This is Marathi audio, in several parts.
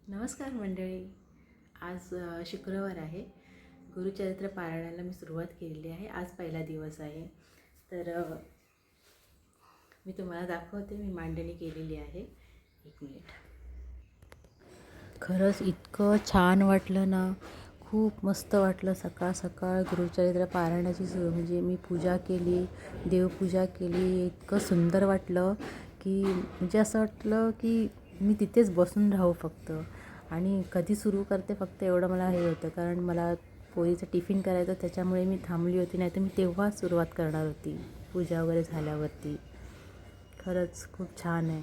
नमस्कार मंडळी. आज शुक्रवार आहे. गुरुचरित्र पारायणाला मी सुरुवात केलेली आहे. आज पहिला दिवस आहे. तर मी तुम्हाला दाखवते. मी मांडणी केलेली आहे. एक मिनिट. खरंच इतकं छान वाटलं ना, खूप मस्त वाटलं. सकाळ सकाळ गुरुचरित्र पारायणाची म्हणजे मी पूजा केली, देवपूजा केली. इतकं सुंदर वाटलं की म्हणजे असं वाटलं की मी तिथेच बसून राहू फक्त. आणि कधी सुरू करते फक्त एवढं मला हे होतं, कारण मला पोळीचं टिफिन करायचं, त्याच्यामुळे मी थांबली होती. नाही तर मी तेव्हाच सुरुवात करणार होती पूजा वगैरे झाल्यावरती. खरंच खूप छान आहे.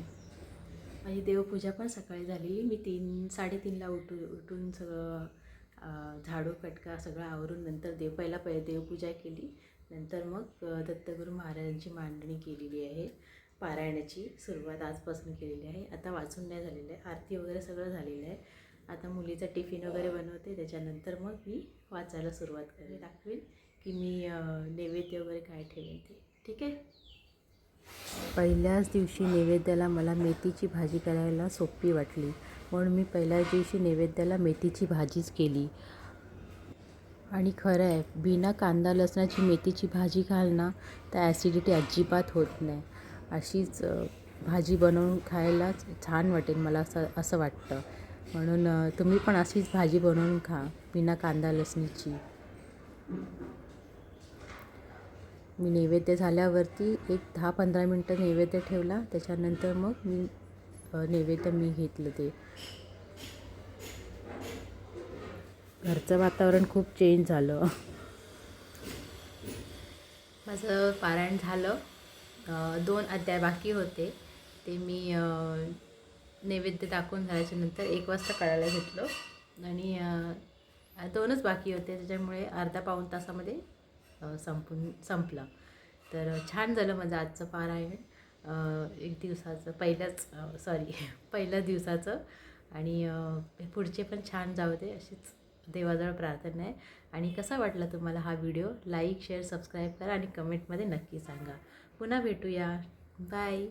माझी देवपूजा पण सकाळी झालेली. मी 3-3:30ला उठून सगळं झाडू कटका सगळं आवरून नंतर पहिला देवपूजा केली. नंतर मग दत्तगुरू महाराजांची मांडणी केलेली आहे. पारायणाची सुरुवात आजपासून केलेली आहे. आता वाचून नाही झालेलं आहे. आरती वगैरे सगळं झालेलं आहे. आता मुलीचा टिफिन वगैरे बनवते. त्याच्यानंतर मग मी वाचायला सुरुवात करेन. दाखवेन की मी नैवेद्य वगैरे काय ठेवेन ते. ठीक आहे. पहिल्याच दिवशी नैवेद्याला मला मेथीची भाजी करायला सोपी वाटली, म्हणून मी पहिल्याच दिवशी नैवेद्याला मेथीची भाजीच केली. आणि खरं आहे, बिना कांदा लसणाची मेथीची भाजी खाल ना तर ॲसिडिटी अजिबात होत नाही. अशीच भाजी बनवून खायलाच छान वाटेल मला, असं वाटतं. म्हणून तुम्ही पण अशीच भाजी बनवून खा, बिना कांदा लसणीची. मी नैवेद्य झाल्यावरती एक 10-15 मिनटं नैवेद्य ठेवला. त्याच्यानंतर मग मी नैवेद्य घेतलं. ते घरचं वातावरण खूप चेंज झालं. माझं पारायण झालं. 2 अध्याय बाकी होते. ते मी नैवेद्य दाखवून झाल्याच्यानंतर 1 वाजता काढायला घेतलं. आणि 2च बाकी होते, त्याच्यामुळे अर्धा-पाऊण तासामध्ये संपलं. तर छान झालं माझं आजचं पारायण. एक दिवसाचं पहिल्या दिवसाचं. आणि पुढचे पण छान जाऊ दे, अशीच देवाजवळ प्रार्थना आहे. आणि कसा वाटला तुम्हाला हा व्हिडिओ? लाईक, शेअर, सबस्क्राईब करा आणि कमेंटमध्ये नक्की सांगा. पुन्हा भेटूया. बाय.